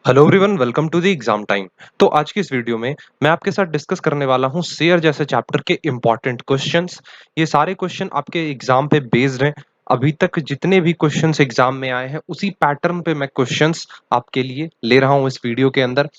Hello everyone, welcome to the exam time. तो आज की इस वीडियो में मैं आपके साथ डिस्कस करने वाला हूं शेयर जैसे चैप्टर के इंपॉर्टेंट क्वेश्चंस। ये सारे क्वेश्चन आपके एग्जाम पे बेस्ड हैं। अभी तक जितने भी क्वेश्चंस एग्जाम में आए हैं उसी पैटर्न पे मैं क्वेश्चंस आपके लिए ले रहा हूं इस वीडियो के अंदर।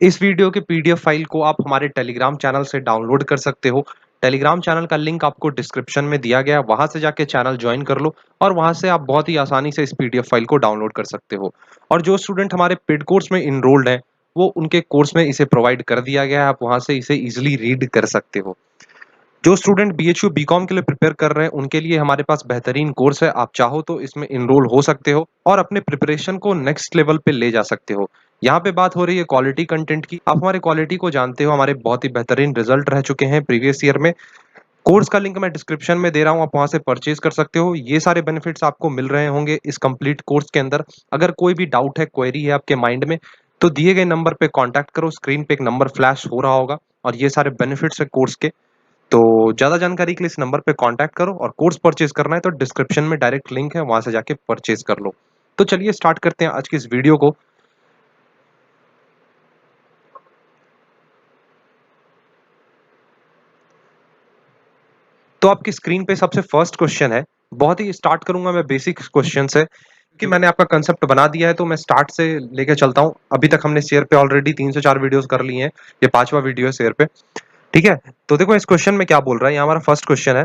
इस वीडियो के पीडीएफ फाइल को आप हमारे टेलीग्राम चैनल से डाउनलोड कर सकते हो। टेलीग्राम चैनल का लिंक आपको डिस्क्रिप्शन में दिया गया है, वहां से जाके चैनल ज्वाइन कर लो और वहां से आप बहुत ही आसानी से इस पीडीएफ फाइल को डाउनलोड कर सकते हो। और जो स्टूडेंट हमारे पेड कोर्स में इनरोल्ड हैं, वो उनके कोर्स में इसे प्रोवाइड कर दिया गया है, आप वहां से इसे इजिली रीड कर सकते हो। जो स्टूडेंट बीएचयू बीकॉम के लिए प्रिपेयर कर रहे हैं उनके लिए हमारे पास बेहतरीन कोर्स है, आप चाहो तो इसमें इनरोल हो सकते हो और अपने प्रिपरेशन को नेक्स्ट लेवल पे ले जा सकते हो। यहाँ पे बात हो रही है क्वालिटी कंटेंट की। आप हमारे क्वालिटी को जानते हो, हमारे बहुत ही बेहतरीन रिजल्ट रह चुके हैं प्रीवियस ईयर में। कोर्स का लिंक मैं डिस्क्रिप्शन में दे रहा हूँ, आप वहां से परचेज कर सकते हो। ये सारे बेनिफिट्स आपको मिल रहे होंगे इस कंप्लीट कोर्स के अंदर। अगर कोई भी डाउट है, क्वेरी है आपके माइंड में, तो दिए गए नंबर पे कांटेक्ट करो। स्क्रीन पे एक नंबर फ्लैश हो रहा होगा और ये सारे बेनिफिट्स है कोर्स के। तो ज्यादा जानकारी के लिए इस नंबर पे कांटेक्ट करो और कोर्स परचेज करना है तो डिस्क्रिप्शन में डायरेक्ट लिंक है, वहां से जाके परचेज कर लो। तो चलिए स्टार्ट करते हैं आज की इस वीडियो को। तो आपकी स्क्रीन पे सबसे फर्स्ट क्वेश्चन है। बहुत ही स्टार्ट करूंगा मैं बेसिक क्वेश्चन से कि मैंने आपका कंसेप्ट बना दिया है, तो मैं स्टार्ट से लेके चलता हूं। अभी तक हमने शेयर पे ऑलरेडी 3 से 4 वीडियोस कर ली हैं, ये पांचवा वीडियो है शेयर पे। ठीक है, तो देखो इस क्वेश्चन में क्या बोल रहा है। ये हमारा फर्स्ट क्वेश्चन है।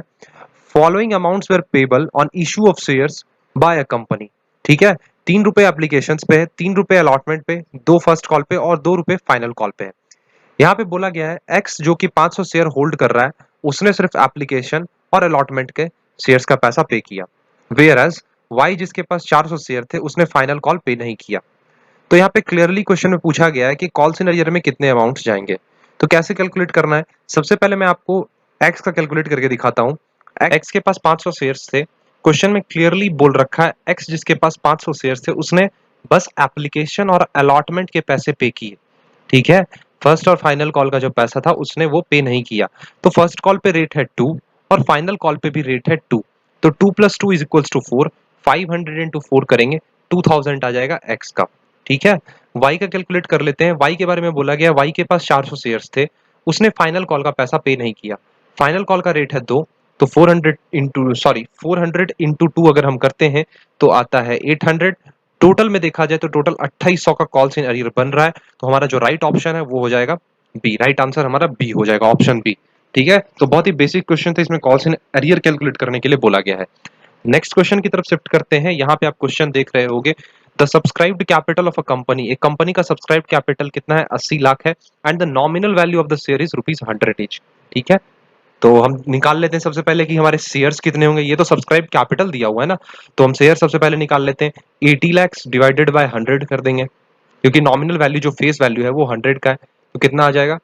Following amounts were payable on issue of shares by a company. ठीक है, 3 रुपए एप्लीकेशन पे है, 3 रुपए अलॉटमेंट पे, 2 फर्स्ट कॉल पे और 2 रुपए फाइनल कॉल पे है। यहाँ पे बोला गया है एक्स जो कि 500 शेयर होल्ड कर रहा है, उसने सिर्फ एप्लीकेशन और अलॉटमेंट के शेयर्स का पैसा पे किया। वेयर एज वाई जिसके पास 400 शेयर थे, उसने फाइनल कॉल पे नहीं किया। तो यहाँ पे क्लियरली क्वेश्चन में पूछा गया है कि कॉल सिनेरियो में कितने अमाउंट जाएंगे। तो कैसे कैलकुलेट करना है, सबसे पहले मैं आपको एक्स का कैलकुलेट करके दिखाता हूँ। एक्स के पास 500 शेयर्स थे। क्वेश्चन में क्लियरली बोल रखा है एक्स जिसके पास 500 शेयर्स थे, उसने बस एप्लीकेशन और अलॉटमेंट के पैसे पे किए। ठीक है, फर्स्ट और फाइनल कॉल का जो पैसा था उसने वो पे नहीं किया। तो फर्स्ट कॉल पे रेट है 2 और फाइनल कॉल पे भी रेट है 2। तो 2 + 2 = 4। 500 इंटू 4 करेंगे, 2000 आ जाएगा एक्स का। ठीक है, वाई का कैलकुलेट कर लेते हैं। वाई के बारे में बोला गया, वाई के पास 400 शेयर्स थे, उसने फाइनल कॉल का पैसा पे नहीं किया। फाइनल कॉल का रेट है 2। तो 400 इंटू 2 अगर हम करते हैं तो आता है 800। टोटल में देखा जाए तो टोटल 2800 का कॉल्स इन अरियर बन रहा है। तो हमारा जो राइट ऑप्शन है वो हो जाएगा बी। राइट आंसर हमारा बी हो जाएगा, ऑप्शन बी। ठीक है, तो बहुत ही बेसिक क्वेश्चन थे, इसमें कॉल्स इन अरियर कैलकुलेट करने के लिए बोला गया है। नेक्स्ट क्वेश्चन की तरफ शिफ्ट करते हैं। यहाँ पे आप क्वेश्चन देख रहे होगे, the subscribed capital of a company. एक कंपनी का सब्सक्राइब्ड कैपिटल कितना है, 80 लाख है। And the nominal value of the share is ₹100 each. ठीक है, तो हम निकाल लेते हैं सबसे पहले कि हमारे शेयर्स कितने होंगे। ये तो सब्सक्राइब कैपिटल दिया हुआ है ना, तो हम शेयर सबसे पहले निकाल लेते हैं। 80 लैक्स डिवाइडेड बाय 100 कर देंगे, क्योंकि नॉमिनल वैल्यू जो फेस वैल्यू है वो 100 का है। तो कितना आ जाएगा,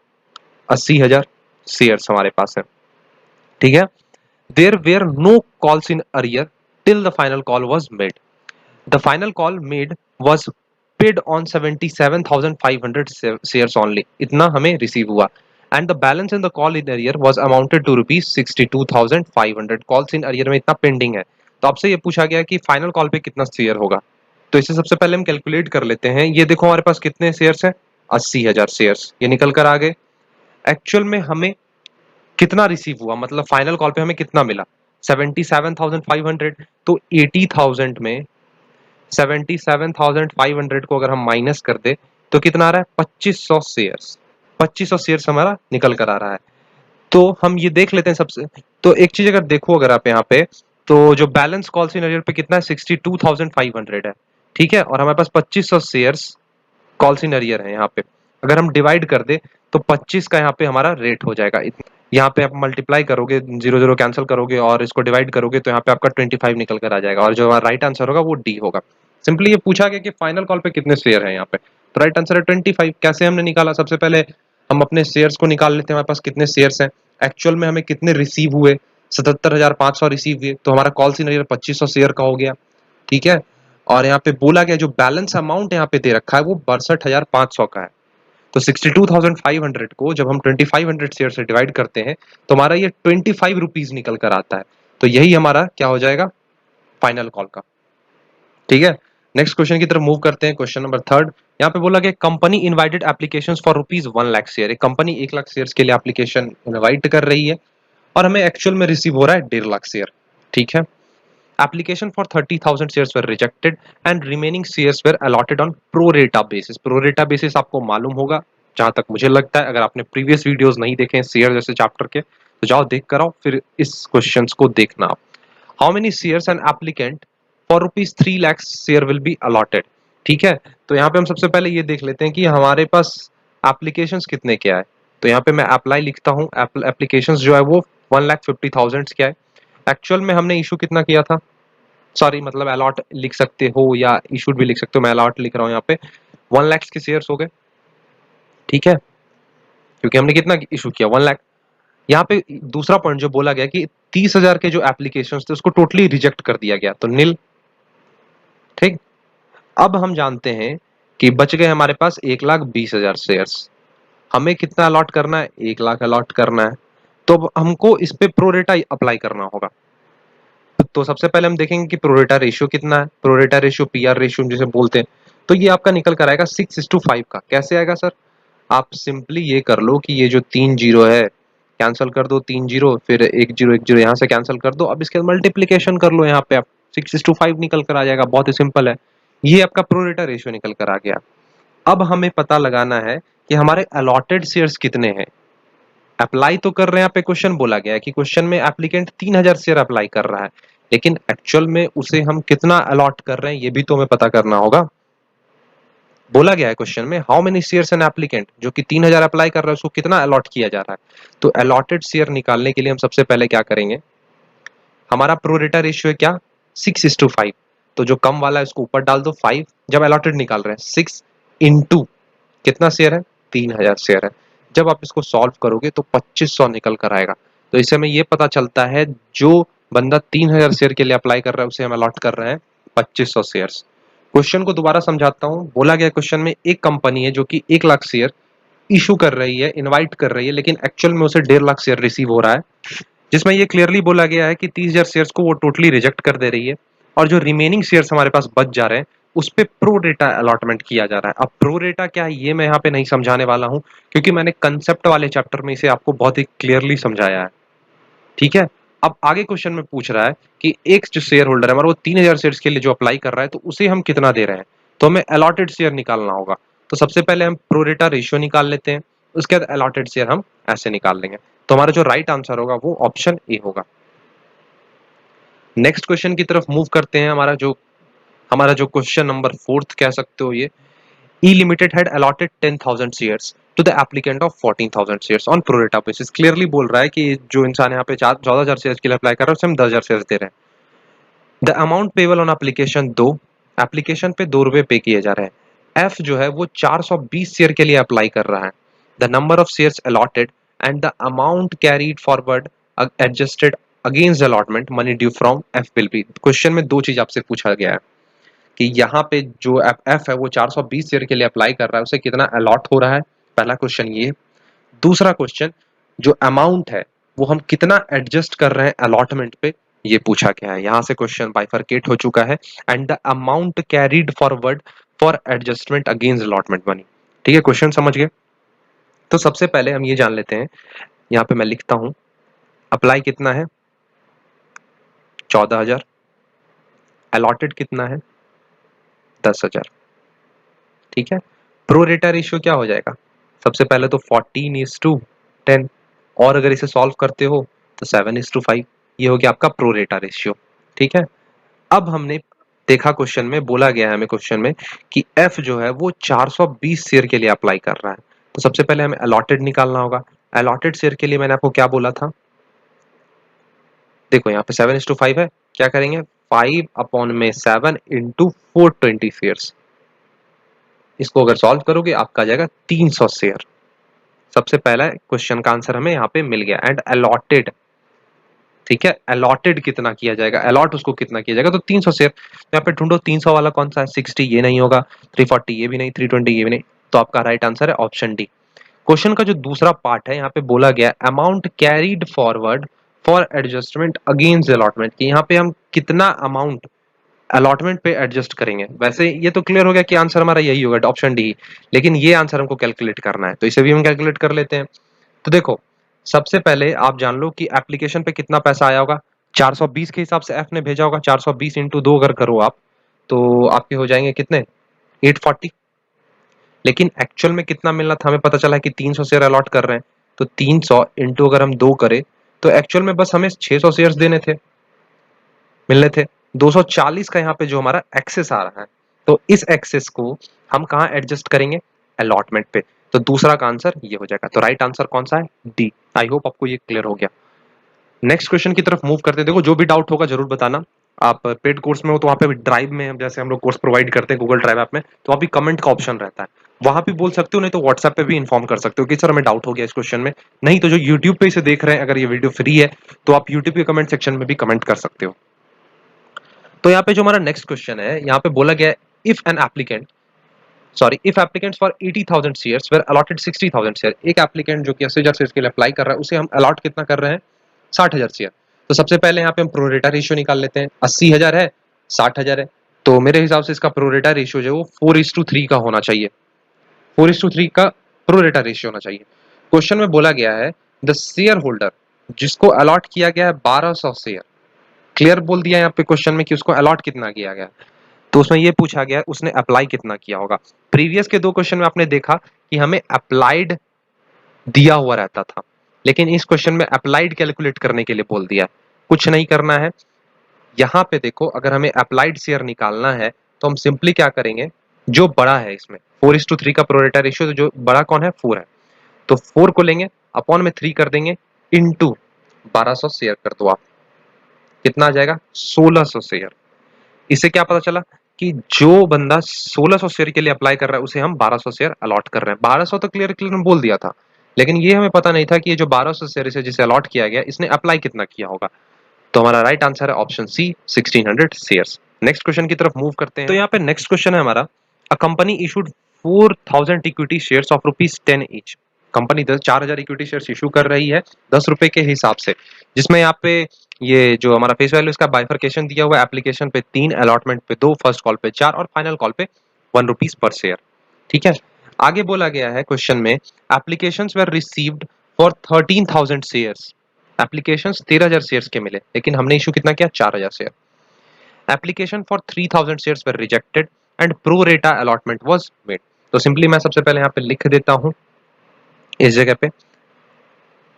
80,000 शेयर्स हमारे पास है। ठीक है, there were no calls in arrear till the final call was made. The final call made was paid on 77,500 shares only. इतना हमें रिसीव हुआ। And the balance in the call in arrear was amounted to ₹62,500। Calls in arrear में इतना pending है। तो आपसे ये पूछा गया कि फाइनल कॉल पे कितना शेयर होगा। तो इसे सबसे पहले हम कैलकुलेट कर लेते हैं। ये देखो हमारे पास कितने शेयर्स हैं, 80,000 शेयर्स, ये निकल कर आ गए। एक्चुअल में हमें कितना रिसीव हुआ, मतलब फाइनल कॉल पे हमें कितना मिला, 77,500। तो 80,000 में 77,500 को अगर हम माइनस कर दे तो कितना आ रहा है, 2500 शेयर्स। 2500 शेयर्स हमारा निकल कर आ रहा है। तो हम ये देख लेते हैं सबसे। तो एक चीज अगर देखो, अगर आप यहाँ पे, तो जो बैलेंस कॉल सिनेरियो पे कितना है, 62,500 है। ठीक है, और हमारे पास 2500 शेयर्स कॉल सिनेरियर है यहाँ पे। अगर हम डिवाइड कर दे तो 25 का यहाँ पे हमारा रेट हो जाएगा। यहाँ पे आप मल्टीप्लाई करोगे, जीरो जीरो कैंसिल करोगे और इसको डिवाइड करोगे तो यहाँ पे आपका 25 निकल कर आ जाएगा, और जो राइट आंसर होगा वो डी होगा। सिंपली ये पूछा गया कि फाइनल कॉल पे कितने शेयर है यहाँ पे, तो राइट आंसर है 25। कैसे हमने निकाला, सबसे पहले हम अपने शेयर्स को निकाल लेते हैं, हमारे पास कितने शेयर्स हैं, एक्चुअल में हमें कितने रिसीव हुए, 77,500 रिसीव हुए, तो हमारा कॉल सिनेरियर 2500 शेयर का हो गया। ठीक है, और यहाँ पे बोला गया जो बैलेंस अमाउंट यहाँ पे दे रखा है वो 62,500 का है। तो 62,500 को जब हम 2500 शेयर से डिवाइड करते हैं तो हमारा ये 25 रुपीज निकल कर आता है। तो यही हमारा क्या हो जाएगा, फाइनल कॉल का। ठीक है, नेक्स्ट क्वेश्चन की तरफ मूव करते हैं। क्वेश्चन नंबर थर्ड, यहाँ पे बोला गया company invited applications for ₹1,00,000 share. एक कंपनी 1,00,000 शेयर्स के लिए एप्लीकेशन इनवाइट कर रही है और हमें एक्चुअल में रिसीव हो रहा है 1.5 लाख शेयर। ठीक है, application for 30,000 shares were rejected and remaining shares were allotted on pro rata basis. Pro rata basis आपको मालूम होगा, जहां तक मुझे लगता है, अगर आपने प्रीवियस वीडियोस नहीं देखे हैं शेयर जैसे चैप्टर के, तो जाओ देख कर आओ, फिर इस क्वेश्चंस को देखना आप। How many shares an applicant for ₹3 lakh share will be allotted. ठीक है, तो यहाँ पे हम सबसे पहले ये देख लेते हैं कि हमारे पास एप्लीकेशंस कितने क्या है। तो यहाँ पे मैं अप्लाई लिखता हूँ, एप्लीकेशंस जो है वो 1,50,000 क्या है। एक्चुअल में हमने इशू कितना किया था, सॉरी मतलब अलॉट लिख सकते हो या इशूड भी लिख सकते हो, मैं अलॉट लिख रहा हूँ यहाँ पे। 1,00,000 के शेयर्स हो गए, ठीक है, क्योंकि हमने कितना इशू किया, 1,00,000। यहाँ पे दूसरा पॉइंट जो बोला गया कि 30,000 के जो एप्लीकेशन थे उसको टोटली रिजेक्ट कर दिया गया, तो नील। ठीक, अब हम जानते हैं कि बच गए हमारे पास 1,20,000 शेयर्स। हमें कितना अलॉट करना है, 1,00,000 अलॉट करना है, तो अब हमको इस पे प्रोरेटा अप्लाई करना होगा। तो सबसे पहले हम देखेंगे कि प्रोरेटा रेशियो कितना है। प्रोरेटा रेशियो पीआर रेशियो जिसे बोलते हैं, तो ये आपका निकल कर आएगा 6:5 का। कैसे आएगा सर, आप सिंपली ये कर लो कि ये जो 3 जीरो है कैंसिल कर दो, 3 जीरो, फिर 1 जीरो यहाँ से कैंसिल कर दो, अब इसके मल्टीप्लीकेशन कर लो, यहाँ पे आप 6:5 निकल कर आ जाएगा। बहुत ही सिंपल है, ये आपका प्रोरेटा रेशियो निकल कर आ गया। अब हमें पता लगाना है कि हमारे अलॉटेड शेयर्स कितने हैं। अप्लाई तो कर रहे हैं, यहाँ पे क्वेश्चन बोला गया है कि क्वेश्चन में एप्लीकेंट 3,000 शेयर अप्लाई कर रहा है, लेकिन एक्चुअल में उसे हम कितना अलॉट कर रहे हैं ये भी तो हमें पता करना होगा। बोला गया है क्वेश्चन में how many shares an applicant, जो कि 3,000 अप्लाई कर रहा है उसको कितना अलॉट किया जा रहा है। तो अलॉटेड शेयर निकालने के लिए हम सबसे पहले क्या करेंगे, हमारा प्रोरेटा रेशियो है क्या, 6:5। तो जो कम वाला है उसको ऊपर डाल दो 5, जब अलॉटेड निकाल रहे हैं 6 इंटू कितना शेयर है, 3,000 शेयर है। जब आप इसको सॉल्व करोगे तो 2,500 निकल कर आएगा। तो इससे हमें ये पता चलता है जो बंदा 3,000 शेयर के लिए अप्लाई कर रहा है उसे हम अलॉट कर रहे हैं 2,500 शेयर्स। क्वेश्चन को दोबारा समझाता हूँ। बोला गया क्वेश्चन में एक कंपनी है जो कि 1,00,000 शेयर इशू कर रही है, इनवाइट कर रही है, लेकिन एक्चुअल में उसे 1.5 लाख शेयर रिसीव हो रहा है, जिसमें ये क्लियरली बोला गया है कि 30,000 शेयर्स को वो टोटली रिजेक्ट कर दे रही है और जो रिमेनिंग शेयर्स हमारे पास बच जा रहे हैं उस पे प्रो डेटा अलॉटमेंट किया जा रहा है। अब प्रो डेटा क्या है ये मैं यहाँ पे नहीं समझाने वाला हूँ, क्योंकि मैंने कंसेप्ट वाले चैप्टर में इसे आपको बहुत ही क्लियरली समझाया है। ठीक है, अब आगे क्वेश्चन में पूछ रहा है कि एक जो शेयर होल्डर है हमारा वो 3,000 शेयर्स के लिए जो अप्लाई कर रहा है तो उसे हम कितना दे रहे हैं, तो हमें अलॉटेड शेयर निकालना होगा। तो सबसे पहले हम प्रोरेटा रेशियो निकाल लेते हैं, उसके बाद अलॉटेड शेयर हम ऐसे निकाल लेंगे। तो हमारा जो राइट आंसर होगा वो ऑप्शन ए होगा। नेक्स्ट क्वेश्चन की तरफ मूव करते हैं। हमारा जो क्वेश्चन नंबर 4th कह सकते हो ये, E Limited had allotted 10,000 shares to the applicant of 14,000 shares on pro rata basis। Clearly बोल रहा है कि जो इंसान यहाँ पे 14,000 शेयर्स के लिए अप्लाई कर रहा है उसे हम 10,000 शेयर्स दे रहे हैं। The amount payable on application 2, application पे ₹2 पे किए जा रहे हैं। एफ जो है वो 420 शेयर के लिए अप्लाई कर रहा है। The number of shares allotted and the amount carried forward adjusted against allotment money due from F will be. Question में दो चीज आपसे पूछा गया है कि यहाँ पे जो एफ है वो 420 शेयर के लिए अप्लाई कर रहा है उसे कितना अलॉट हो रहा है, पहला क्वेश्चन ये। दूसरा क्वेश्चन, जो अमाउंट है वो हम कितना एडजस्ट कर रहे हैं अलॉटमेंट पे, ये पूछा गया है। यहाँ से क्वेश्चन बाइफरकेट हो चुका है। And the amount carried forward for adjustment against allotment money. ठीक है, क्वेश्चन समझ गए। तो सबसे पहले हम ये जान लेते हैं, यहाँ पे मैं लिखता हूं अप्लाई कितना है 14,000, अलॉटेड कितना है 10,000। ठीक है, प्रो रेटा रेशियो क्या हो जाएगा, सबसे पहले तो 14:10, और अगर इसे सॉल्व करते हो तो 7:5। ये हो गया आपका प्रो रेटा रेशियो। ठीक है, अब हमने देखा क्वेश्चन में बोला गया है हमें क्वेश्चन में कि एफ जो है वो 420 शेयर के लिए अप्लाई कर रहा है। तो सबसे पहले हमें अलॉटेड निकालना होगा। अलॉटेड शेयर के लिए मैंने आपको क्या बोला था, देखो यहाँ पे 7:5 है, क्या करेंगे 5/7 इंटू 420 शेयर्स, इसको अगर सॉल्व करोगे आपका आ जाएगा 300 शेयर। सबसे पहला क्वेश्चन का आंसर हमें यहाँ पे मिल गया। एंड अलॉटेड, ठीक है, अलॉटेड कितना किया जाएगा, अलॉट उसको कितना किया जाएगा, तो 300 शेयर। यहाँ पे ढूंढो 300 वाला कौन सा है, 60 ये नहीं होगा, 340 ये भी नहीं, 320 ये भी नहीं, तो आपका राइट आंसर है ऑप्शन डी। क्वेश्चन का जो दूसरा पार्ट है यहाँ पे बोला गया amount carried forward for adjustment against allotment, कि यहाँ पे हम कितना अमाउंट अलॉटमेंट पे एडजस्ट करेंगे। वैसे ये तो क्लियर हो गया कि आंसर हमारा यही होगा, ऑप्शन डी। लेकिन ये आंसर हमको कैलकुलेट करना है, तो इसे भी हम कैलकुलेट कर लेते हैं। तो देखो, सबसे पहले आप जान लो कि एप्लीकेशन पे कितना पैसा आया होगा। 420 के हिसाब से एफ ने भेजा होगा, 420 इंटू 2 अगर करो आप, तो आपके हो जाएंगे कितने, 840। लेकिन एक्चुअल में कितना मिलना था, हमें पता चला है कि 300 शेयर अलॉट कर रहे हैं, तो 300 इंटू अगर हम 2 करें, तो एक्चुअल में बस हमें 600 शेयर्स देने थे, मिलने थे। 240 का यहाँ पे जो हमारा एक्सेस आ रहा है, तो इस एक्सेस को हम कहाँ एडजस्ट करेंगे, अलॉटमेंट पे। तो दूसरा का आंसर ये हो जाएगा। तो राइट आंसर कौन सा है, डी। आई होप आपको ये क्लियर हो गया। नेक्स्ट क्वेश्चन की तरफ मूव करते हैं। देखो, जो भी डाउट होगा जरूर बताना। आप पेड कोर्स में हो तो वहाँ पे ड्राइव में, जैसे हम लोग कोर्स प्रोवाइड करते हैं गूगल ड्राइव ऐप में, तो वहाँ भी कमेंट का ऑप्शन रहता है, वहां भी बोल सकते हो, नहीं तो व्हाट्सएप पे भी इन्फॉर्म कर सकते हो कि सर हमें डाउट हो गया इस क्वेश्चन में। नहीं तो जो यूट्यूब पे इसे देख रहे हैं, अगर ये वीडियो फ्री है, तो आप यूट्यूब के कमेंट सेक्शन में भी कमेंट कर सकते हो। तो यहाँ पे जो हमारा नेक्स्ट क्वेश्चन है, यहाँ पे बोला गया है, if an applicant if applicants for 80,000 shares were allotted 60,000 share, एक एप्लीकेंट जो कि 80,000 शेयर्स के लिए अप्लाई कर रहा है, उसे हम अलॉट कितना कर रहे हैं, 60,000 शेयर। तो सबसे पहले यहाँ पे हम प्रोरेटा रेशियो निकाल लेते हैं। 80,000 है, 60,000 है, तो मेरे हिसाब से इसका प्रोरेटा रेशियो जो है वो 4:3 का होना चाहिए। 4:3 का प्रोरेटा रेशियो होना चाहिए। क्वेश्चन में बोला गया है, द शेयर होल्डर, जिसको अलॉट किया गया है 1200 शेयर, क्लियर बोल दिया यहाँ पे क्वेश्चन में कि उसको अलॉट कितना किया गया, तो उसमें ये पूछा गया उसने अप्लाई कितना किया होगा। प्रीवियस के 2 क्वेश्चन में आपने देखा कि हमें अप्लाइड दिया हुआ रहता था, लेकिन इस क्वेश्चन में अप्लाइड कैलकुलेट करने के लिए बोल दिया। कुछ नहीं करना है, यहाँ पे देखो, अगर हमें अप्लाइड शेयर निकालना है तो हम सिंपली क्या करेंगे, जो बड़ा है इसमें 4:3 का प्रोरेटा रेशियो, तो जो बड़ा कौन है, 4 है, तो 4 को लेंगे, अपॉन में 3 कर देंगे, इंटू 1200 शेयर कर दो आप, कितना आ जाएगा, 1600 शेयर। इससे क्या पता चला कि जो बंदा 1600 शेयर के लिए अप्लाई कर रहा है, उसे हम 1200 शेयर अलॉट कर रहे हैं। 1200 तो क्लियर क्लियर बोल दिया था, लेकिन ये हमें पता नहीं था कि ये जो 1200 शेयर से जिसे अलॉट किया गया, इसने अप्लाई कितना किया होगा। तो हमारा राइट आंसर है option C, 1600 shares. Next question की तरफ मूव करते हैं। तो यहाँ पे नेक्स्ट क्वेश्चन है हमारा, a company issued 4000 equity shares of ₹10 each. Company 4,000 equity shares issue कर रही है 10 रुपए के हिसाब से, जिसमें यहाँ पे ये जो हमारा फेस वैल्यू इसका बाइफरकेशन दिया हुआ है, एप्लीकेशन पे 3, अलॉटमेंट पे 2, फर्स्ट कॉल पे 4 और फाइनल कॉल पे ₹1 पर शेयर। ठीक है, आगे बोला गया है क्वेश्चन में, applications were received for 13,000 shares. Applications 13,000 shares के मिले, लेकिन हमने इशू कितना किया, 4,000 share. Application for 3,000 shares were rejected and pro रेटा अलॉटमेंट वाज मेड। तो सिंपली मैं सबसे पहले यहाँ पे लिख देता हूँ, इस जगह पे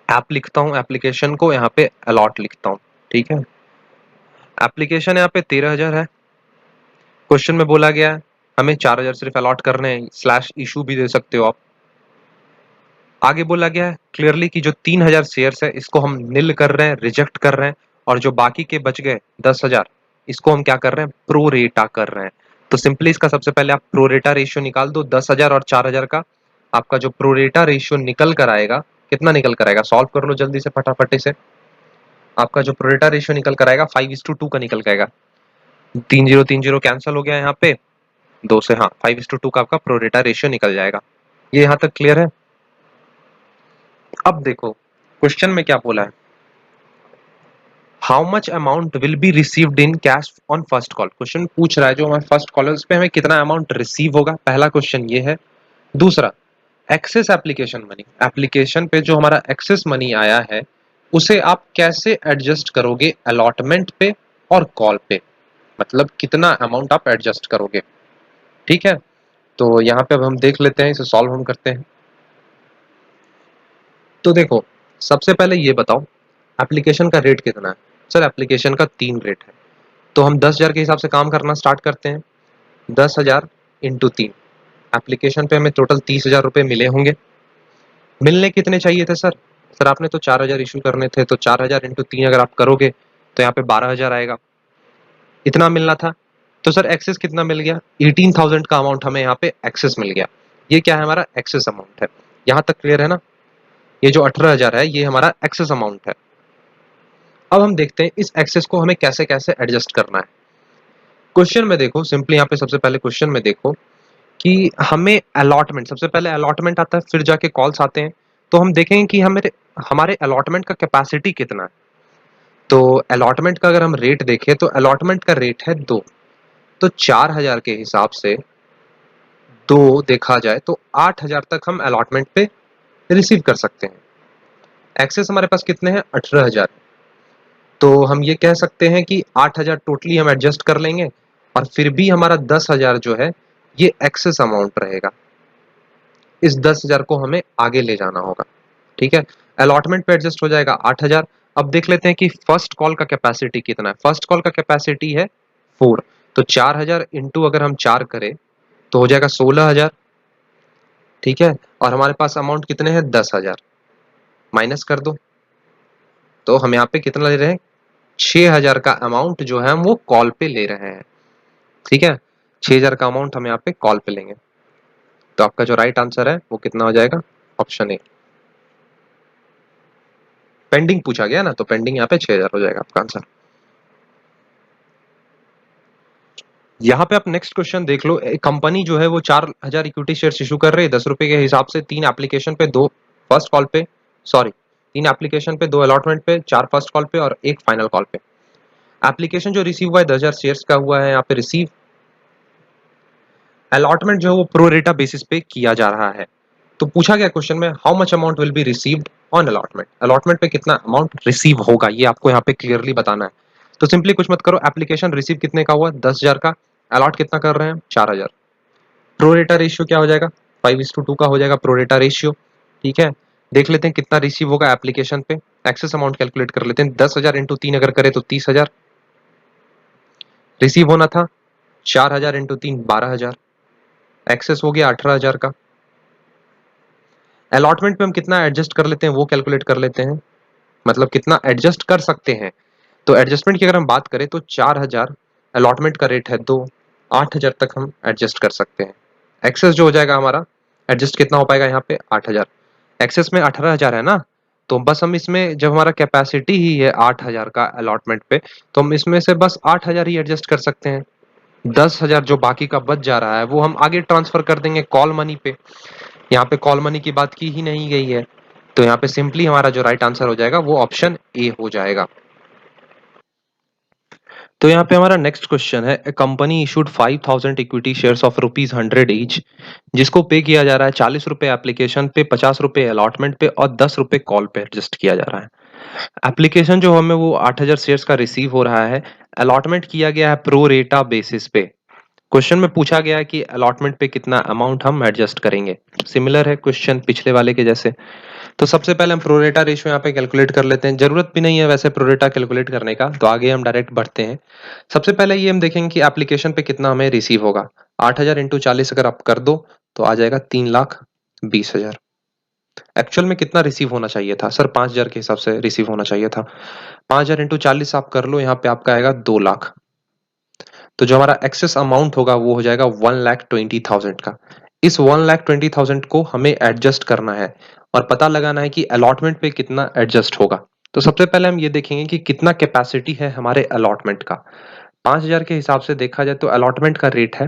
ऐप लिखता हूँ, एप्लीकेशन को यहाँ पे अलॉट लिखता हूँ। ठीक है, एप्लीकेशन यहाँ पे 13,000 है, क्वेश्चन में बोला गया है हमें 4,000 सिर्फ अलॉट करने हैं, स्लैश इशू भी दे सकते हो आप। आगे बोला गया है क्लियरली कि जो 3,000 शेयर्स है, इसको हम निल कर रहे हैं, रिजेक्ट कर रहे हैं, और जो बाकी के बच गए 10,000, इसको हम क्या कर रहे हैं, प्रो रेटा कर रहे हैं। तो सिंपली इसका सबसे पहले आप प्रो रेटा रेशियो निकाल दो, 10,000 और 4,000 का। आपका जो प्रो रेटा रेशियो निकल कर आएगा, कितना निकल कर आएगा, सॉल्व कर लो जल्दी से फटाफट से। आपका जो प्रो रेटा रेशियो निकल कर आएगा 5:2 का निकल जाएगा। 3030 कैंसिल हो गया यहाँ पे, 2 से, हाँ, 5:2 का आपका प्रो रेटा रेशियो निकल जाएगा। ये यहाँ तक क्लियर है। अब देखो क्वेश्चन में क्या बोला है, how much amount will be received in cash on first call. Question पूछ रहा है जो हमारा फर्स्ट कॉल है उस पे हमें कितना अमाउंट रिसीव होगा, पहला क्वेश्चन ये है। दूसरा, एक्सेस एप्लीकेशन मनी, एप्लीकेशन पे जो हमारा एक्सेस मनी आया है, उसे आप कैसे एडजस्ट करोगे अलॉटमेंट पे और कॉल पे, मतलब कितना अमाउंट आप एडजस्ट करोगे। ठीक है, तो यहाँ पे अब हम देख लेते हैं, इसे सॉल्व हम करते हैं। तो देखो, सबसे पहले ये बताओ एप्लीकेशन का रेट कितना है। सर एप्लीकेशन का 3 रेट है, तो हम 10,000 के हिसाब से काम करना स्टार्ट करते हैं। 10,000 इंटू 3, एप्लीकेशन पे हमें टोटल 30,000 रुपये मिले होंगे। मिलने कितने चाहिए थे सर, सर आपने तो 4,000 इशू करने थे, तो 4,000 इंटू 3 अगर आप करोगे तो यहाँ पे 12,000 आएगा, इतना मिलना था। तो सर एक्सेस कितना मिल गया, 18,000 का अमाउंट हमें यहाँ पे एक्सेस मिल गया। ये क्या है, हमारा एक्सेस अमाउंट है। यहाँ तक क्लियर है ना, ये जो 18,000 है ये हमारा एक्सेस अमाउंट है। अब हम देखते हैं इस एक्सेस को हमें कैसे कैसे एडजस्ट करना है। क्वेश्चन में देखो, सिंपली यहाँ पे सबसे पहले क्वेश्चन में देखो कि हमें अलॉटमेंट, सबसे पहले अलॉटमेंट आता है, फिर जाके कॉल्स आते हैं। तो हम देखेंगे कि हमारे हमारे अलॉटमेंट का कैपेसिटी कितना है। तो अलॉटमेंट का अगर हम रेट देखें तो अलॉटमेंट का रेट है 2, तो 4000 के हिसाब से दो देखा जाए तो 8000 तक हम अलॉटमेंट पे रिसीव कर सकते हैं। एक्सेस हमारे पास कितने हैं? 18000। तो हम ये कह सकते हैं कि 8000 टोटली हम एडजस्ट कर लेंगे और फिर भी हमारा 10,000 जो है ये एक्सेस अमाउंट रहेगा। इस 10,000 को हमें आगे ले जाना होगा। ठीक है, अलॉटमेंट पे एडजस्ट हो जाएगा 8000। अब देख लेते हैं कि फर्स्ट कॉल का कैपेसिटी कितना है। फर्स्ट कॉल का कैपेसिटी है 4, तो 4000 इंटू अगर हम 4 करें तो हो जाएगा 16,000। ठीक है, और हमारे पास अमाउंट कितने हैं? 10,000। माइनस कर दो तो हम यहाँ पे कितना ले रहे हैं? 6,000 का अमाउंट जो है हम वो कॉल पे ले रहे हैं। ठीक है, 6,000 का अमाउंट हम यहाँ पे कॉल पे लेंगे। तो आपका जो राइट आंसर है वो कितना हो जाएगा? Option A. पेंडिंग पूछा गया ना, तो पेंडिंग यहाँ पे 6,000 हो जाएगा आपका आंसर। यहाँ पे आप नेक्स्ट क्वेश्चन देख लो। एक कंपनी जो है वो 4,000 इक्विटी शेयर इशू कर रही है 10 रुपए के हिसाब से। 3 एप्लीकेशन पे, 2 फर्स्ट कॉल पे, सॉरी 3 एप्लीकेशन पे, 2 अलॉटमेंट पे, 4 फर्स्ट कॉल पे और 1 फाइनल कॉल पे। एप्लीकेशन जो रिसीव हुआ है 10,000 शेयर्स का हुआ है यहाँ पे रिसीव। अलॉटमेंट जो है वो प्रो रेटा बेसिस पे किया जा रहा है। तो पूछा गया क्वेश्चन में how much amount will be received on allotment. Allotment पे कितना अमाउंट रिसीव होगा ये आपको यहाँ पे क्लियरली बताना है। तो सिंपली कुछ मत करो, एप्लीकेशन रिसीव कितने का हुआ? 10,000 का। अलॉट कितना कर रहे हैं? 4,000। प्रोरेटा रेशियो क्या हो जाएगा? 5:2 का हो जाएगा प्रोरेटा रेशियो। ठीक है, देख लेते हैं कितना रिसीव होगा एप्लीकेशन पे। एक्सेस अमाउंट कैलकुलेट कर लेते हैं। 10,000 इंटू 3 अगर करें तो 30,000 रिसीव होना था। 4,000 इंटू 3 12,000। एक्सेस हो गया 18,000 का। अलॉटमेंट पे हम कितना एडजस्ट कर लेते हैं वो कैलकुलेट कर लेते हैं, मतलब कितना एडजस्ट कर सकते हैं। तो एडजस्टमेंट की अगर हम बात करें तो 4,000 अलॉटमेंट का रेट है, तो 8,000 तक हम एडजस्ट कर सकते हैं। एक्सेस जो हो जाएगा हमारा, एडजस्ट कितना हो पाएगा यहाँ पे? 8,000। एक्सेस में 18,000 है ना, तो बस हम इसमें जब हमारा कैपेसिटी ही है 8,000 का अलॉटमेंट पे, तो हम इसमें से बस 8,000 ही एडजस्ट कर सकते हैं। 10,000 जो बाकी का बच जा रहा है वो हम आगे ट्रांसफर कर देंगे कॉल मनी पे। यहाँ पे कॉल मनी की बात की ही नहीं गई है, तो यहाँ पे सिंपली हमारा जो राइट आंसर हो जाएगा वो ऑप्शन ए हो जाएगा। तो यहाँ पे हमारा नेक्स्ट क्वेश्चन है, a company issued 5,000 equity shares of ₹100 each, जिसको पे किया जा रहा है 40 रुपए एप्लीकेशन पे, 50 रुपए अलॉटमेंट पे और 10 रुपए कॉल पे एडजस्ट किया जा रहा है। एप्लीकेशन जो हमें वो 8,000 शेयर्स का रिसीव हो रहा है। अलॉटमेंट किया गया है प्रो रेटा बेसिस पे। क्वेश्चन में पूछा गया है कि अलॉटमेंट पे कितना अमाउंट हम एडजस्ट करेंगे। सिमिलर है क्वेश्चन पिछले वाले के जैसे। तो सबसे पहले हम प्रोरेटा रेशियो यहाँ पे कैलकुलेट कर लेते हैं। जरूरत भी नहीं है वैसे प्रोरेटा कैलकुलेट करने का, तो आगे हम डायरेक्ट बढ़ते हैं। सबसे पहले ये हम देखेंगे कि एप्लीकेशन पे कितना हमें रिसीव होगा। 8,000 इंटू 40 अगर आप कर दो तो आ जाएगा 3,20,000। एक्चुअल में कितना रिसीव होना चाहिए था सर? 5,000 के हिसाब से रिसीव होना चाहिए था। 5,000 इंटू 40 आप कर लो, यहाँ पे आपका आएगा 2,00,000। तो जो हमारा एक्सेस अमाउंट होगा वो हो जाएगा 1,20,000 का। इस 1,20,000 को हमें एडजस्ट करना है और पता लगाना है कि अलॉटमेंट पे कितना एडजस्ट होगा। तो सबसे पहले हम ये देखेंगे कि कितना कैपेसिटी है हमारे अलॉटमेंट का। 5,000 के हिसाब से देखा जाए तो अलॉटमेंट का रेट है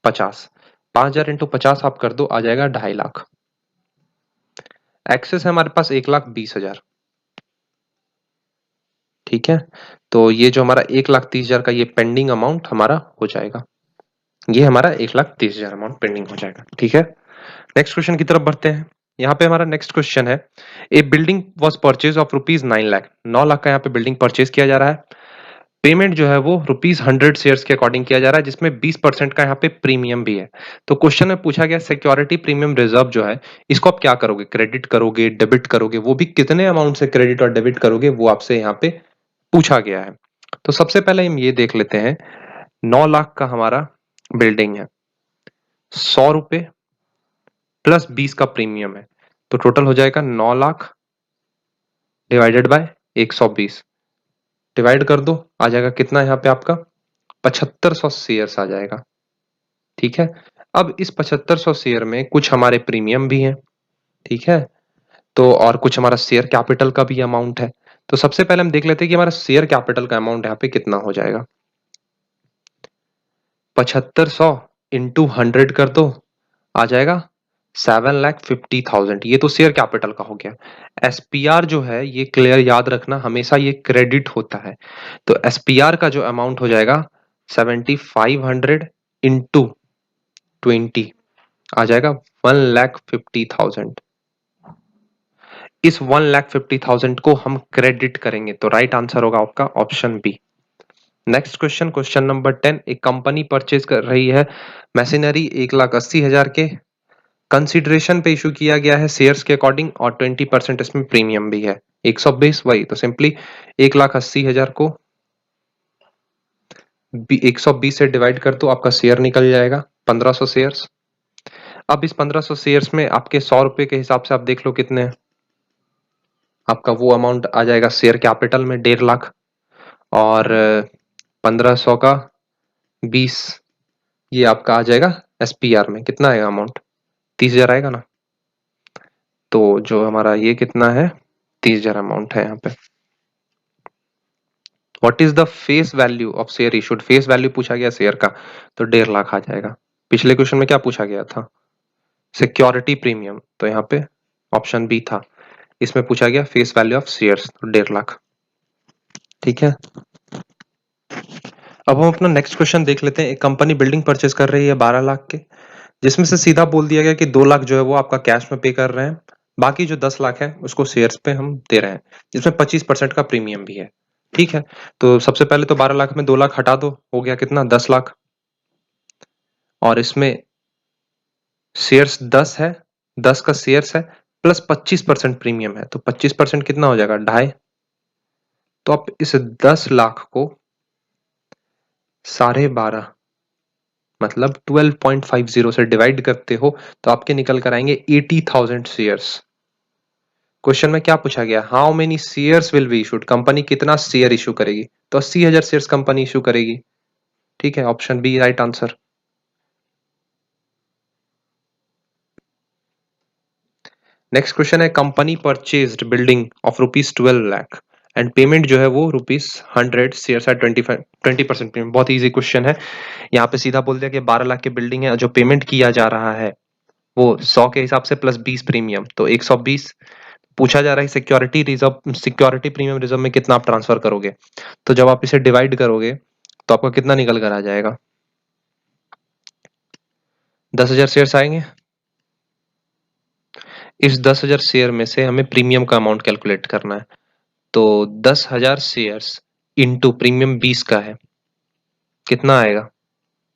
50। 5,000 इंटू 50 आप कर दो, आ जाएगा 2,50,000। एक्सेस है हमारे पास 1,20,000। ठीक है, तो ये जो हमारा 1,30,000 का ये पेंडिंग अमाउंट हमारा हो जाएगा। ये हमारा 1,30,000 अमाउंट पेंडिंग हो जाएगा। ठीक है, नेक्स्ट क्वेश्चन की तरफ बढ़ते हैं। यहाँ पे हमारा नेक्स्ट क्वेश्चन है, ए बिल्डिंग वॉज परचेज ऑफ ₹9,00,000। 9,00,000 का यहाँ पे बिल्डिंग परचेज किया जा रहा है। पेमेंट जो है वो ₹100 शेयर्स के अकॉर्डिंग किया जा रहा है, जिसमें 20% का यहाँ पे प्रीमियम भी है। तो क्वेश्चन में पूछा गया सिक्योरिटी प्रीमियम रिजर्व जो है इसको आप क्या करोगे? क्रेडिट करोगे, डेबिट करोगे, वो भी कितने अमाउंट से क्रेडिट और डेबिट करोगे वो आपसे यहाँ पे पूछा गया है। तो सबसे पहले हम ये देख लेते हैं, 9,00,000 का हमारा बिल्डिंग है, ₹100 प्लस 20 का प्रीमियम है, तो टोटल हो जाएगा 9,00,000 डिवाइडेड बाय 120। डिवाइड कर दो, आ जाएगा कितना यहाँ पे आपका? 7500 शेयर्स आ जाएगा। ठीक है, अब इस 7500 शेयर में कुछ हमारे प्रीमियम भी हैं। ठीक है, तो और कुछ हमारा शेयर कैपिटल का भी अमाउंट है। तो सबसे पहले हम देख लेते हैं कि हमारा शेयर कैपिटल का अमाउंट यहाँ पे कितना हो जाएगा। 7500 इंटू 100 कर दो, आ जाएगा 7,50,000। ये तो शेयर कैपिटल का हो गया। एसपीआर जो है ये क्लियर याद रखना, हमेशा ये क्रेडिट होता है। तो एसपीआर का जो अमाउंट हो जाएगा 7500 इंटू 20 आ जाएगा 1,50,000। इस 1,50,000 को हम क्रेडिट करेंगे, तो राइट आंसर होगा आपका option B. Next question, question number 10। एक कंपनी परचेज कर रही है मशीनरी 1,80,000 के कंसिडरेशन पे इशू किया गया है शेयर्स के अकॉर्डिंग, और 20% इसमें प्रीमियम भी है 120। वही तो सिंपली 1,80,000 को 120 से डिवाइड कर दो, आपका शेयर निकल जाएगा 1500 शेयर्स। अब इस 1500 शेयर्स में आपके 100 रुपए के हिसाब से आप देख लो कितने हैं, आपका वो अमाउंट आ जाएगा शेयर कैपिटल में 1.5 लाख, और 1500 का 20, ये आपका आ जाएगा एसपीआर में। कितना आएगा अमाउंट? 30,000 आएगा ना। तो जो हमारा ये कितना है, 30,000 अमाउंट है यहाँ पे। What is the face value of share issued? Face value पूछा गया शेयर का, तो 1.5 लाख आ जाएगा। पिछले क्वेश्चन में क्या पूछा गया था? सिक्योरिटी प्रीमियम, तो यहाँ पे ऑप्शन बी था। इसमें पूछा गया फेस वैल्यू ऑफ शेयर्स, तो 1.5 लाख। ठीक है, अब हम अपना नेक्स्ट क्वेश्चन देख लेते हैं। एक कंपनी बिल्डिंग परचेज कर रही है 12 लाख के, जिसमें से सीधा बोल दिया गया कि 2 लाख जो है वो आपका कैश में पे कर रहे हैं, बाकी जो 10 लाख है उसको शेयर्स पे हम दे रहे हैं, जिसमें 25% का प्रीमियम भी है। ठीक है, तो सबसे पहले तो 12 लाख में 2 लाख हटा दो, हो गया कितना, 10 लाख। और इसमें शेयर्स 10 है, 10 का शेयर्स है प्लस 25% प्रीमियम है, तो 25% कितना हो जाएगा, 2.5। तो आप इस 10 लाख को 12.5 मतलब 12.50 से डिवाइड करते हो, तो आपके निकल कर आएंगे 80,000 शेयर्स। क्वेश्चन में क्या पूछा गया, how many shares will be issued? Company कितना शेयर इशू करेगी? तो 80,000 शेयर्स कंपनी इशू करेगी। ठीक है, option B right answer. Next question है, company purchased building of ₹12 lakh and payment जो है वो ₹100 शेयर्स एट 20% पेमेंट। बहुत इजी क्वेश्चन है, यहाँ पे सीधा बोल दिया कि 12 लाख की बिल्डिंग है, जो पेमेंट किया जा रहा है वो 100 के हिसाब से प्लस 20 प्रीमियम, तो 120। पूछा जा रहा है security reserve, security premium reserve में कितना आप ट्रांसफर करोगे, तो जब आप इसे डिवाइड करोगे तो आपको कितना निकल कर आ जाएगा, 10,000 शेयर्स आएंगे। इस 10,000 शेयर में से हमें प्रीमियम का अमाउंट कैलकुलेट करना है, तो 10,000 शेयर्स इंटू प्रीमियम 20 का है, कितना आएगा,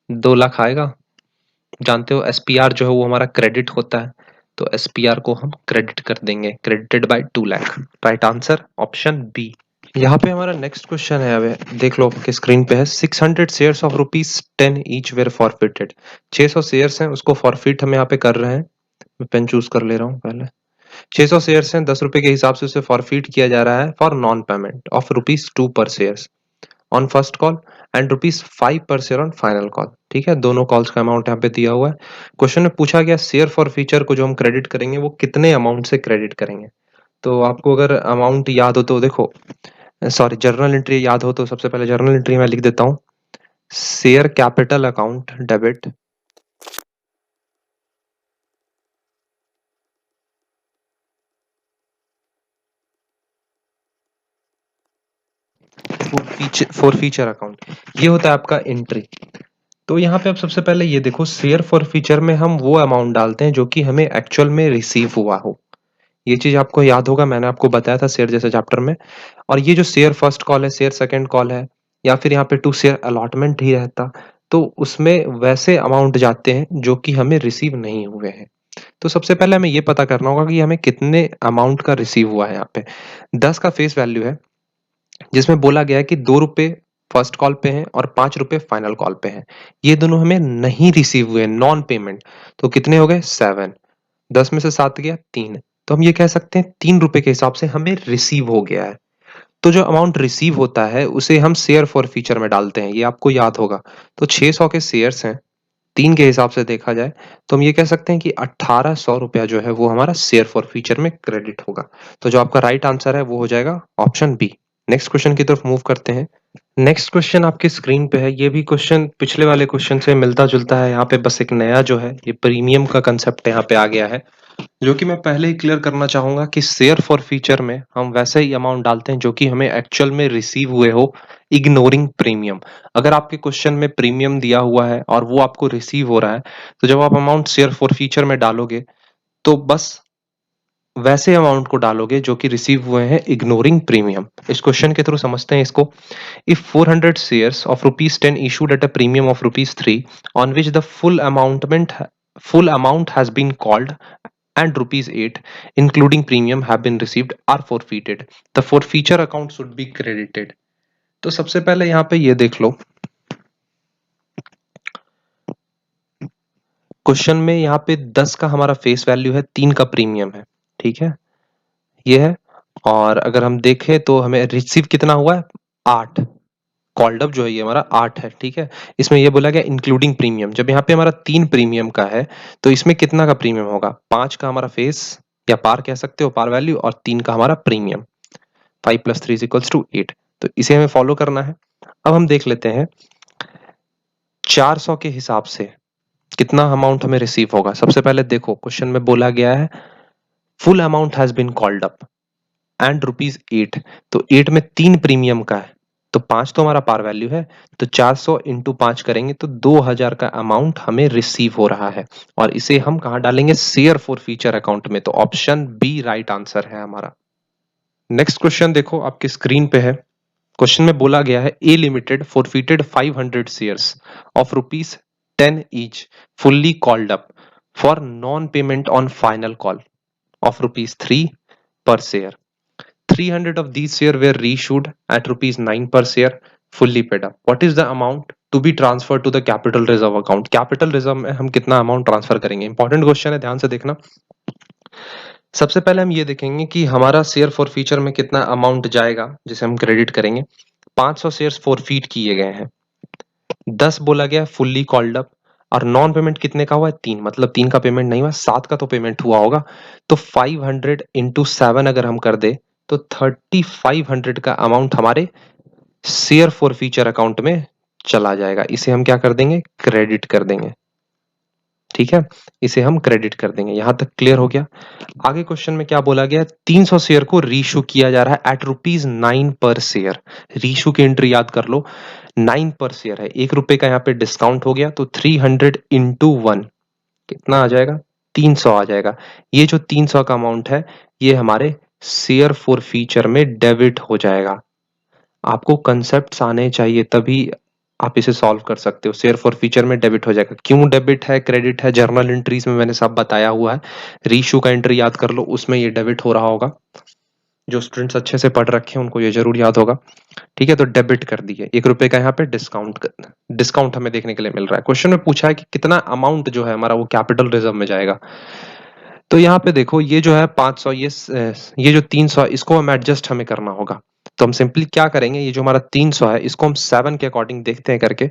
2 लाख आएगा। जानते हो एसपीआर जो है वो हमारा क्रेडिट होता है, तो एसपीआर को हम क्रेडिट कर देंगे, credited by 2 lakh. Right answer option B. यहाँ पे हमारा नेक्स्ट क्वेश्चन है, अब देख लो आपके स्क्रीन पे है, 600 shares of ₹10 each were forfeited. 600 shares हैं, उसको फॉरफिट हम यहाँ पे कर रहे हैं। मैं पेन चूज कर ले रहा हूँ पहले। 600 शेयर्स हैं, 10 रुपए के हिसाब से उसे फॉरफिट किया जा रहा है फॉर नॉन पेमेंट ऑफ ₹2 पर shares on first call and ₹5 पर शेयर ऑन फाइनल कॉल। ठीक है, दोनों कॉल्स का अमाउंट यहाँ पे दिया हुआ है। क्वेश्चन में पूछा गया शेयर फॉर फ्यूचर को जो हम क्रेडिट करेंगे वो कितने अमाउंट से क्रेडिट करेंगे। तो आपको अगर अमाउंट याद हो तो देखो, सॉरी जर्नल एंट्री याद हो तो सबसे पहले जर्नल एंट्री में लिख देता हूँ, share capital account debit for feature account, ये होता है आपका एंट्री। तो यहाँ पे आप सबसे पहले ये देखो, शेयर फॉर फीचर में हम वो अमाउंट डालते हैं जो कि हमें एक्चुअल में रिसीव हुआ हो। ये चीज आपको याद होगा, मैंने आपको बताया था शेयर जैसे चैप्टर में। और ये जो शेयर फर्स्ट कॉल है, शेयर सेकंड कॉल है, या फिर यहाँ पे टू शेयर अलॉटमेंट ही रहता, तो उसमें वैसे अमाउंट जाते हैं जो कि हमें रिसीव नहीं हुए हैं। तो सबसे पहले हमें ये पता करना होगा कि हमें कितने अमाउंट का रिसीव हुआ है। यहाँ पे 10 का फेस वैल्यू है, जिसमें बोला गया है कि 2 रुपए फर्स्ट कॉल पे हैं और 5 रुपए फाइनल कॉल पे हैं। ये दोनों हमें नहीं रिसीव हुए, नॉन पेमेंट। तो कितने हो गए, 7। 10 में से 7 गया 3, तो हम ये कह सकते हैं 3 रुपए के हिसाब से हमें रिसीव हो गया है। तो जो अमाउंट रिसीव होता है उसे हम शेयर फॉर फ्यूचर में डालते हैं, ये आपको याद होगा। तो 600 के शेयर्स हैं, 3 के हिसाब से देखा जाए तो हम ये कह सकते हैं कि 1800 रुपया जो है वो हमारा शेयर फॉर फ्यूचर में क्रेडिट होगा। तो जो आपका राइट आंसर है वो हो जाएगा ऑप्शन बी। नेक्स्ट क्वेश्चन की तरफ मूव करते हैं। नेक्स्ट क्वेश्चन आपके स्क्रीन पे है, ये भी क्वेश्चन पिछले वाले क्वेश्चन से मिलता जुलता है। यहाँ पे बस एक नया जो है ये प्रीमियम का कंसेप्ट यहाँ पे आ गया है, जो कि मैं पहले ही क्लियर करना चाहूंगा कि शेयर फॉर फ्यूचर में हम वैसे ही अमाउंट डालते हैं जो कि हमें एक्चुअल में रिसीव हुए हो इग्नोरिंग प्रीमियम। अगर आपके क्वेश्चन में प्रीमियम दिया हुआ है और वो आपको रिसीव हो रहा है, तो जब आप अमाउंट शेयर फॉर फीचर में डालोगे तो बस वैसे अमाउंट को डालोगे जो कि रिसीव हुए हैं इग्नोरिंग प्रीमियम। इस क्वेश्चन के थ्रू समझते हैं इसको। If 400 shares of rupees 10 issued at a premium of rupees 3 on which the full amount has been called and rupees 8 including premium have been received are forfeited, the forfeiture account should be credited। तो सबसे पहले यहाँ पे ये देख लो, question में यहाँ पे 10 का हमारा फेस वैल्यू है, 3 का प्रीमियम है, ठीक है, ये है। और अगर हम देखें तो हमें रिसीव कितना हुआ है, 8। कॉल्ड अप जो है ये हमारा 8 है, ठीक है। इसमें ये बोला गया इंक्लूडिंग प्रीमियम। जब यहाँ पे हमारा 3 प्रीमियम का है तो इसमें कितना का प्रीमियम होगा, 5 का हमारा फेस या पार कह सकते हो, पार वैल्यू, और 3 का हमारा प्रीमियम। 5 + 3 = 8। तो इसे हमें फॉलो करना है। अब हम देख लेते हैं 400 के हिसाब से कितना अमाउंट हमें रिसीव होगा। सबसे पहले देखो क्वेश्चन में बोला गया है full amount has been called up and ₹8। तो 8 में 3 प्रीमियम का है, तो 5 तो हमारा पार वैल्यू है, तो 400 इंटू 5 करेंगे तो 2000 का अमाउंट हमें रिसीव हो रहा है। और इसे हम कहाँ डालेंगे, शेयर फॉर फीचर अकाउंट में। तो ऑप्शन बी राइट आंसर है हमारा। नेक्स्ट क्वेश्चन देखो आपकी स्क्रीन पे है। क्वेश्चन में बोला गया है A limited forfeited 500 shares of ₹10 each fully called up for non payment on final call of ₹3 per share. 300 of these shares were reissued at ₹9 per share, fully paid up. What is the amount to be transferred to the capital reserve account? Capital reserve में हम कितना amount transfer करेंगे, important question है, ध्यान से देखना। सबसे पहले हम ये देखेंगे कि हमारा शेयर फॉर फीचर में कितना अमाउंट जाएगा जिसे हम क्रेडिट करेंगे। 500 शेयर्स फॉरफीट किए गए हैं, 10 बोला गया फुल्ली कॉल्ड अप, और नॉन पेमेंट कितने का हुआ है, 3, मतलब 3 का पेमेंट नहीं हुआ, 7 का तो पेमेंट हुआ होगा। तो 500 इंटू 7 अगर हम कर दे तो 3500 का अमाउंट हमारे शेयर फॉर फ्यूचर अकाउंट में चला जाएगा। इसे हम क्या कर देंगे, क्रेडिट कर देंगे, ठीक है, इसे हम क्रेडिट कर देंगे। यहां तक क्लियर हो गया। आगे क्वेश्चन में क्या बोला गया, 300 शेयर को रीशू किया जा रहा है एट ₹9 पर शेयर। रीशू की एंट्री याद कर लो, 9 पर शेयर है, ₹1 का यहाँ पे डिस्काउंट हो गया, तो 300 इंटू 1 कितना आ जाएगा, 300 आ जाएगा। ये जो 300 का अमाउंट है ये हमारे शेयर फॉर फ्यूचर में डेबिट हो जाएगा। आपको कंसेप्ट आने चाहिए तभी आप इसे सॉल्व कर सकते हो। शेयर फॉर फ्यूचर में डेबिट हो जाएगा। क्यों डेबिट है, क्रेडिट है, जर्नल एंट्रीज में मैंने सब बताया हुआ है। रीशू का एंट्री याद कर लो, उसमें ये डेबिट हो रहा होगा। जो स्टूडेंट्स अच्छे से पढ़ रखे हैं उनको ये जरूर याद होगा, ठीक है। तो डेबिट कर दिए, ₹1 का यहाँ पे डिस्काउंट हमें देखने के लिए मिल रहा है। क्वेश्चन में पूछा है कि कितना अमाउंट जो है हमारा वो कैपिटल रिजर्व में जाएगा। तो यहाँ पे देखो ये जो है 500, ये जो 300 इसको हम एडजस्ट हमें करना होगा। तो हम सिंपली क्या करेंगे, ये जो हमारा 300 है इसको हम 7 के अकॉर्डिंग देखते हैं करके,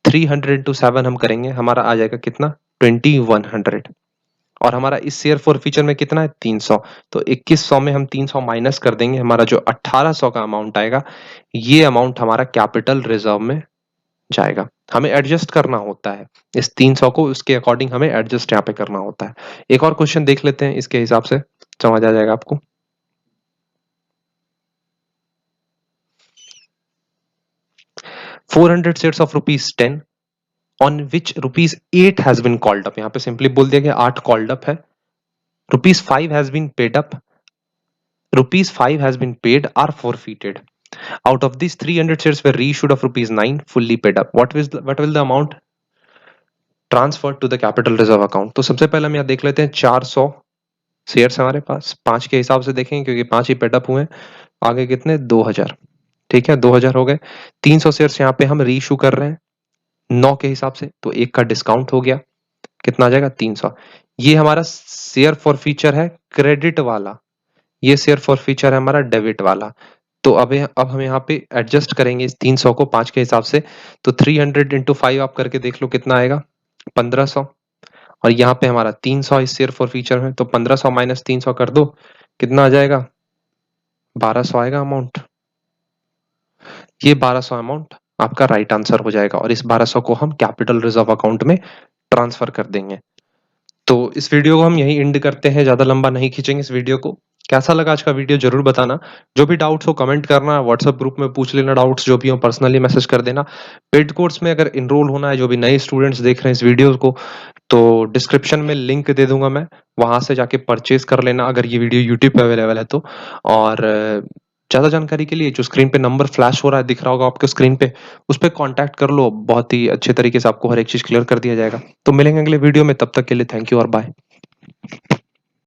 300 इंटू 7 हम करेंगे, हमारा आ जाएगा कितना, 2100। और हमारा इस शेयर फॉर फ्यूचर में कितना है, 300। तो 2100 में हम 300 माइनस कर देंगे, हमारा जो 1800 का अमाउंट आएगा ये अमाउंट हमारा कैपिटल रिजर्व में जाएगा। हमें एडजस्ट करना होता है इस 300 को, उसके अकॉर्डिंग हमें एडजस्ट यहाँ पे करना होता है। एक और क्वेश्चन देख लेते हैं, इसके हिसाब से समझ आ जाएगा आपको। 400 shares of ₹10 on which ₹8 has been called up। यहाँ पे सिंपली बोल दिया गया 8 कॉल्ड अप है, ₹5 has been paid up, ₹5 has been paid or forfeited। Out of these 300 shares were reissued of ₹9 fully paid up। What will the amount transfer to the capital reserve account. तो सबसे पहले हम यहाँ देख लेते हैं 400 shares हमारे पास, 5 के हिसाब से देखेंगे क्योंकि 5 ही पेडअप हुए हैं। आगे कितने, 2000, ठीक है, 2000 हो गए। 300 शेयर्स यहाँ पे हम रीइशू कर रहे हैं 9 के हिसाब से, तो 1 का डिस्काउंट हो गया, कितना आ जाएगा, 300। ये हमारा शेयर फॉर फ्यूचर है क्रेडिट वाला, ये शेयर फॉर फ्यूचर है हमारा डेबिट वाला। तो अब हम यहाँ पे एडजस्ट करेंगे इस 300 को 5 के हिसाब से। तो 300 इंटू 5 आप करके देख लो कितना आएगा, 1500। और यहाँ पे हमारा 300 इस शेयर फॉर फ्यूचर में, तो 1500 माइनस 300 कर दो, कितना आ जाएगा, 1200 आएगा अमाउंट। ये 1200 अमाउंट आपका राइट आंसर हो जाएगा, और इस 1200 को हम कैपिटल रिजर्व अकाउंट में ट्रांसफर कर देंगे। तो इस वीडियो को हम यहीं एंड करते हैं, ज्यादा लंबा नहीं खींचेंगे इस वीडियो को। कैसा लगा आज का वीडियो ज़रूर बताना। जो भी डाउट्स हो कमेंट करना, व्हाट्सएप ग्रुप में पूछ लेना डाउट्स जो भी हो, पर्सनली मैसेज कर देना। पेड कोर्स में अगर एनरोल होना है, जो भी नए स्टूडेंट्स देख रहे हैं इस वीडियो को, तो डिस्क्रिप्शन में लिंक दे दूँगा मैं, वहाँ से जाके परचेज़ कर लेना अगर ये वीडियो यूट्यूब पे अवेलेबल है तो। और ज़्यादा जानकारी के लिए जो स्क्रीन पे नंबर फ्लैश हो रहा है, दिख रहा होगा आपको स्क्रीन पे, उस पे कॉन्टैक्ट कर लो, बहुत ही अच्छे तरीके से आपको हर एक चीज़ क्लियर कर दिया जाएगा। तो मिलेंगे अगले वीडियो में, तब तक के लिए थैंक यू और बाय।